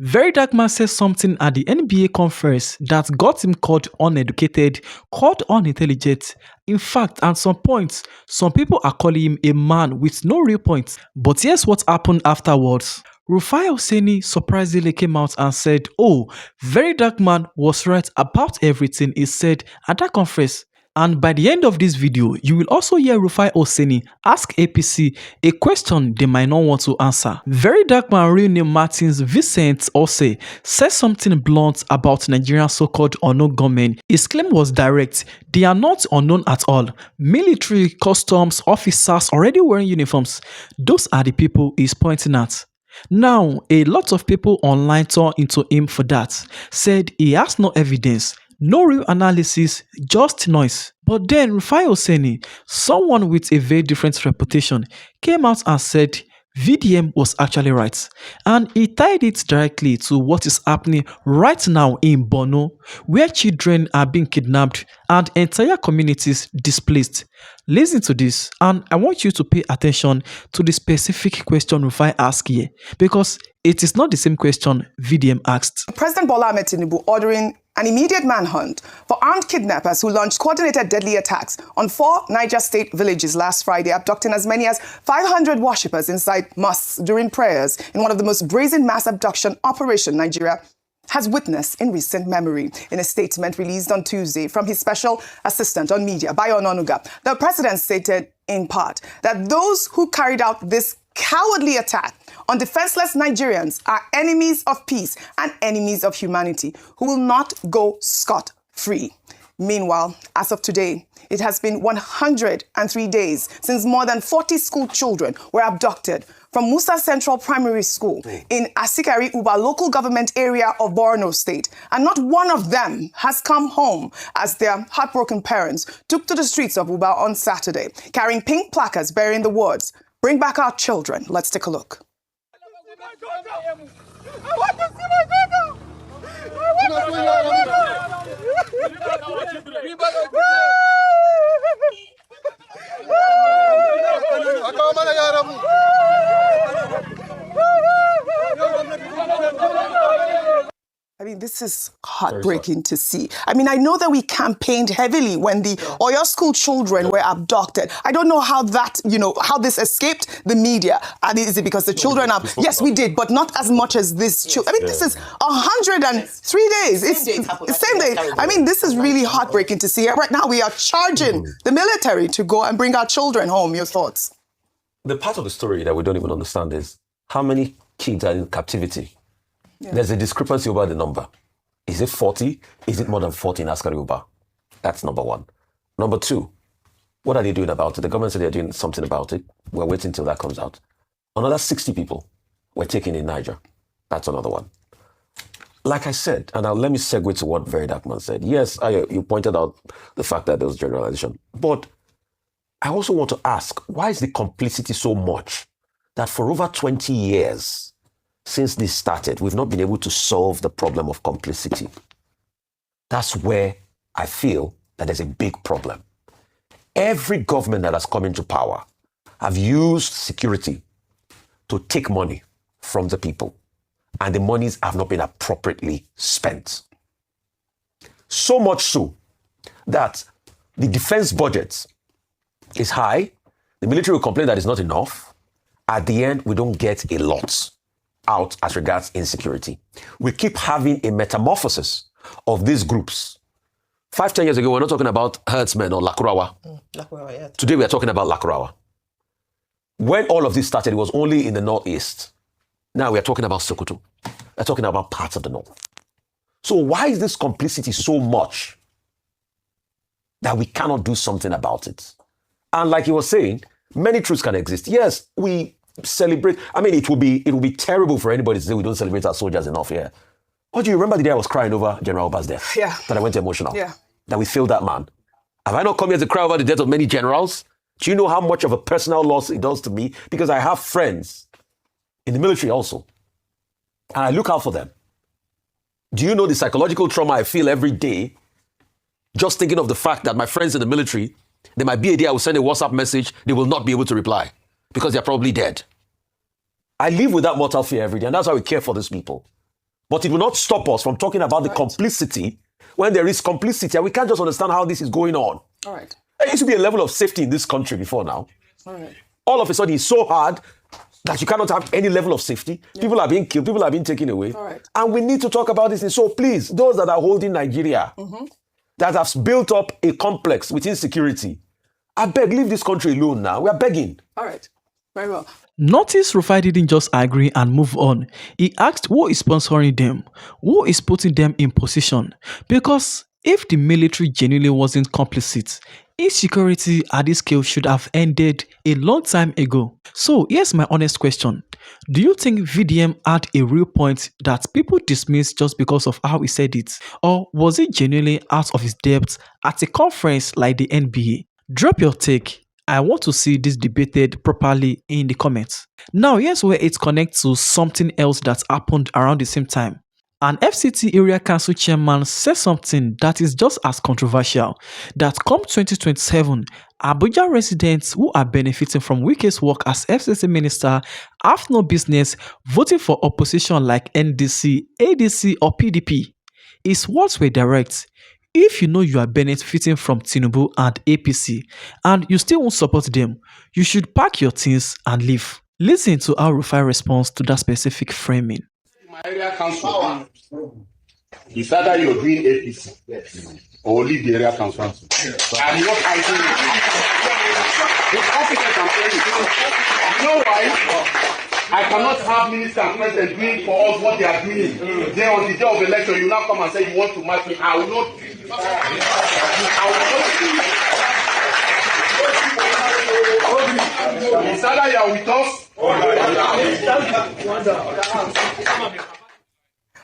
VeryDarkMan says something at the NBA conference that got him called uneducated, called unintelligent. In fact, at some points, some people are calling him a man with no real points. But here's what happened afterwards. Rufai Oseni surprisingly came out and said, "Oh, VeryDarkMan was right about everything he said at that conference." And by the end of this video, you will also hear Rufai Oseni ask APC a question they might not want to answer. VeryDarkMan real name Martins Vincent Ose said something blunt about Nigerian so-called unknown gunmen. His claim was direct. They are not unknown at all. Military, customs, officers already wearing uniforms. Those are the people he's pointing at. Now, a lot of people online turned into him for that, said he has no evidence. No real analysis, just noise. But then Rufai Oseni, someone with a very different reputation, came out and said VDM was actually right. And he tied it directly to what is happening right now in Borno, where children are being kidnapped and entire communities displaced. Listen to this, and I want you to pay attention to the specific question Rufai asked here, because it is not the same question VDM asked. President Bola Ahmed Tinubu ordering an immediate manhunt for armed kidnappers who launched coordinated deadly attacks on 4 Niger State villages last Friday, abducting as many as 500 worshippers inside mosques during prayers in one of the most brazen mass abduction operations Nigeria has witnessed in recent memory. In a statement released on Tuesday from his special assistant on media, Bayo Ononuga, the president stated in part that those who carried out this cowardly attack on defenseless Nigerians are enemies of peace and enemies of humanity who will not go scot-free. Meanwhile, as of today, it has been 103 days since more than 40 school children were abducted from Musa Central Primary School in Asikari Uba local government area of Borno State. And not one of them has come home as their heartbroken parents took to the streets of Uba on Saturday, carrying pink placards bearing the words, "Bring back our children." Let's take a look. I want to see my daughter! I want to see my daughter! I mean, this is heartbreaking to see. I mean, I know that we campaigned heavily when the Oyo school children were abducted. I don't know how that, how this escaped the media. And is it because the children are... Yes, we did, but not as much as this children. I mean, this is 103 days. It's same day. I mean, this is really heartbreaking to see. Right now, we are charging the military to go and bring our children home. Your thoughts? The part of the story that we don't even understand is how many kids are in captivity. Yeah. There's a discrepancy over the number. Is it 40? Is it more than 40 in Askari Uba? That's number one. Number two, what are they doing about it? The government said they're doing something about it. We're waiting till that comes out. Another 60 people were taken in Niger. That's another one. Like I said, and now let me segue to what VeryDarkMan said. Yes, you pointed out the fact that there was generalization. But I also want to ask, why is the complicity so much that for over 20 years, since this started, we've not been able to solve the problem of complicity? That's where I feel that there's a big problem. Every government that has come into power have used security to take money from the people, and the monies have not been appropriately spent. So much so that the defense budget is high, the military will complain that it's not enough. At the end, we don't get a lot out as regards insecurity. We keep having a metamorphosis of these groups. 5-10 years ago, we're not talking about herdsmen or Lakurawa. Yeah. Today, we are talking about Lakurawa. When all of this started, it was only in the northeast. Now we are talking about Sokoto. We're talking about parts of the north. So why is this complicity so much that we cannot do something about it? And like you were saying, many truths can exist. Yes, we celebrate. I mean, it will be terrible for anybody to say we don't celebrate our soldiers enough here. Oh, do you remember the day I was crying over General Oba's death? Yeah. That I went emotional. Yeah. That we failed that man. Have I not come here to cry over the death of many generals? Do you know how much of a personal loss it does to me? Because I have friends in the military also. And I look out for them. Do you know the psychological trauma I feel every day just thinking of the fact that my friends in the military, there might be a day I will send a WhatsApp message, they will not be able to reply because they're probably dead. I live with that mortal fear every day, and that's why we care for these people. But it will not stop us from talking about the complicity when there is complicity. And we can't just understand how this is going on. All right. There used to be a level of safety in this country before now. All right. All of a sudden, it's so hard that you cannot have any level of safety. Yeah. People are being killed. People are being taken away. All right. And we need to talk about this. So please, those that are holding Nigeria, that have built up a complex with insecurity, I beg, leave this country alone now. We are begging. All right. Very well. Notice Rufai didn't just agree and move on. He asked who is sponsoring them, who is putting them in position. Because if the military genuinely wasn't complicit, insecurity at this scale should have ended a long time ago. So here's my honest question. Do you think VDM had a real point that people dismiss just because of how he said it? Or was he genuinely out of his depth at a conference like the NBA? Drop your take. I want to see this debated properly in the comments. Now here's where it connects to something else that happened around the same time. An FCT Area Council Chairman said something that is just as controversial, that come 2027, Abuja residents who are benefiting from Wike's work as FCT Minister have no business voting for opposition like NDC, ADC or PDP. His words were direct. If you know you are benefiting from Tinubu and APC and you still won't support them, you should pack your things and leave. Listen to how Rufai responds to that specific framing. My area council, it's either you're doing APC or leave the area council. I'm not fighting it. It's officers, I'm telling you. You know why? I cannot have minister and president doing for us what they are doing. Then on the day of election, you now come and say you want to match me. I will not do it. It's either you are with us.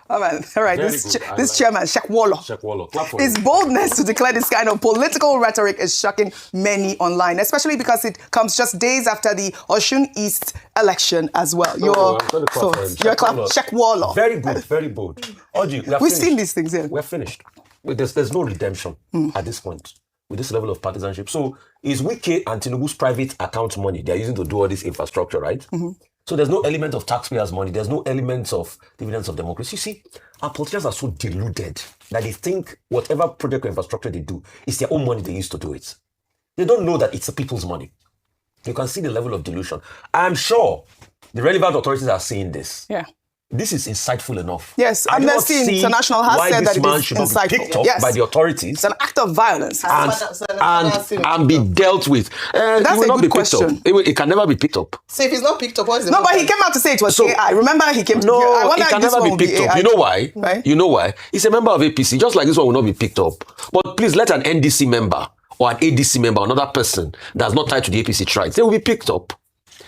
All right. This chairman, Shekwolo. His boldness to declare this kind of political rhetoric is shocking many online, especially because it comes just days after the Osun East election as well. Your Shekwolo. Very good, very bold. Oji, we've seen these things here. We're finished. There's no redemption at this point with this level of partisanship. So is Wike and Tinubu's private account money they're using to do all this infrastructure, right? So there's no element of taxpayers' money. There's no elements of dividends of democracy. You see, our politicians are so deluded that they think whatever project or infrastructure they do is their own money they use to do it. They don't know that it's the people's money. You can see the level of delusion. I'm sure the relevant authorities are seeing this. Yeah. This is insightful enough. Yes, Amnesty International has said that it is insightful. Be picked up by the authorities. It's an act of violence. And be dealt with. That's it will a not good be picked question. up. It can never be picked up. So if it's not picked up, what is the but he came out to say it was AI. Remember, he came to No, I wonder it can if this never one be will picked up. AI. You know why? Right? You know why? He's a member of APC, just like this one will not be picked up. But please let an NDC member or an ADC member, another person that's not tied to the APC try it. They will be picked up.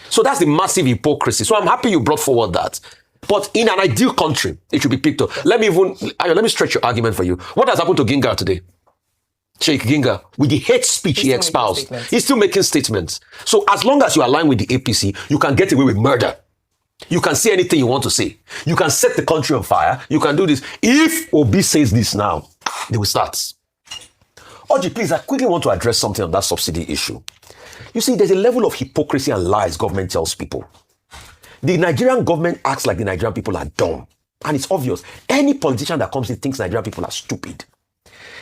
So that's the massive hypocrisy. So I'm happy you brought forward that. But in an ideal country, it should be picked up. Let me stretch your argument for you. What has happened to Ginga today? Sheikh Ginga, with the hate speech he espoused, he's still making statements. So as long as you align with the APC, you can get away with murder. You can say anything you want to say. You can set the country on fire. You can do this. If Obi says this now, they will start. Oji, please, I quickly want to address something on that subsidy issue. You see, there's a level of hypocrisy and lies government tells people. The Nigerian government acts like the Nigerian people are dumb. And it's obvious. Any politician that comes in thinks Nigerian people are stupid.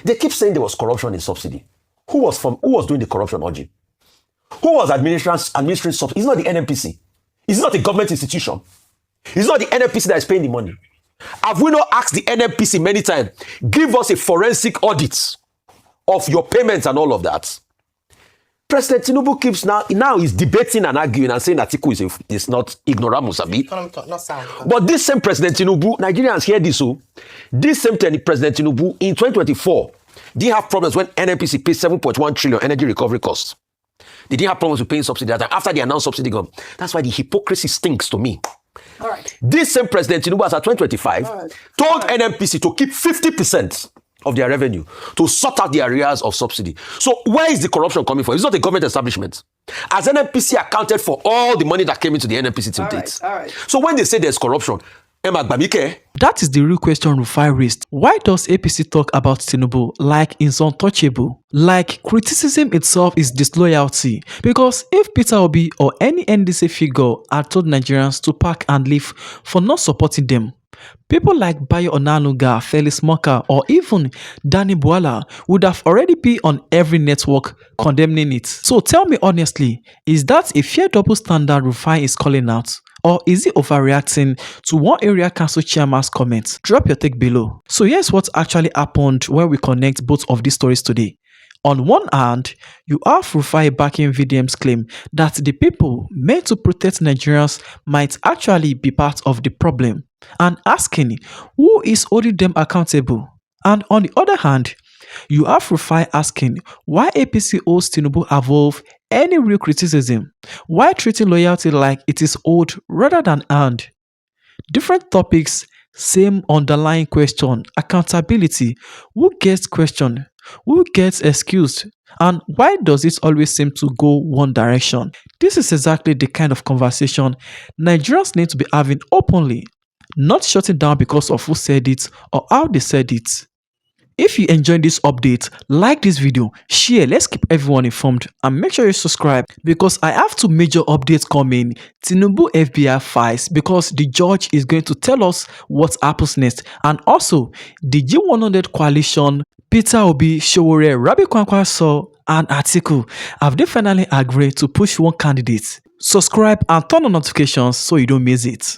They keep saying there was corruption in subsidy. Who was doing the corruption, Oji? Who was administering subsidy? It's not the NNPC. It's not a government institution. It's not the NNPC that is paying the money. Have we not asked the NNPC many times, give us a forensic audit of your payments and all of that? President Tinubu keeps now he's debating and arguing and saying Atiku is not ignoramus, abi. But this same President Tinubu, Nigerians hear this, this same President Tinubu in 2024 didn't have problems when NNPC paid 7.1 trillion energy recovery costs. They didn't have problems with paying subsidy that time after they announced subsidy gone. That's why the hypocrisy stinks to me. All right. This same President Tinubu, as at 2025, told NNPC to keep 50% of their revenue to sort out the arrears of subsidy. So where is the corruption coming from? It's not a government establishment. As NNPC accounted for all the money that came into the NNPC till date. All right. So when they say there's corruption, that is the real question Rufai raised. Why does APC talk about Tinubu like it's untouchable? Like criticism itself is disloyalty. Because if Peter Obi or any NDC figure had told Nigerians to pack and leave for not supporting them, People like Bayo Onanuga, Felix Moka, or even Danny Bwala would have already been on every network condemning it. So tell me honestly, is that a fair double standard Rufai is calling out? Or is he overreacting to one area council chairman's comments? Drop your take below. So here's what actually happened when we connect both of these stories today. On one hand, you have Rufai backing VDM's claim that the people meant to protect Nigerians might actually be part of the problem, and asking who is holding them accountable. And on the other hand, you have Rufai asking why APC owes Tinubu above any real criticism, why treating loyalty like it is owed rather than earned. Different topics, same underlying question: accountability. Who gets questioned? Who gets excused? And why does it always seem to go one direction? This is exactly the kind of conversation Nigerians need to be having openly, not shutting down because of who said it or how they said it. If you enjoyed this update, like this video, share, let's keep everyone informed, and make sure you subscribe because I have two major updates coming. Tinubu FBI files because the judge is going to tell us what happens next, and also the G100 coalition, Peter Obi, Showore, Rabi Kwankwaso, and Atiku, have they finally agreed to push one candidate? Subscribe and turn on notifications so you don't miss it.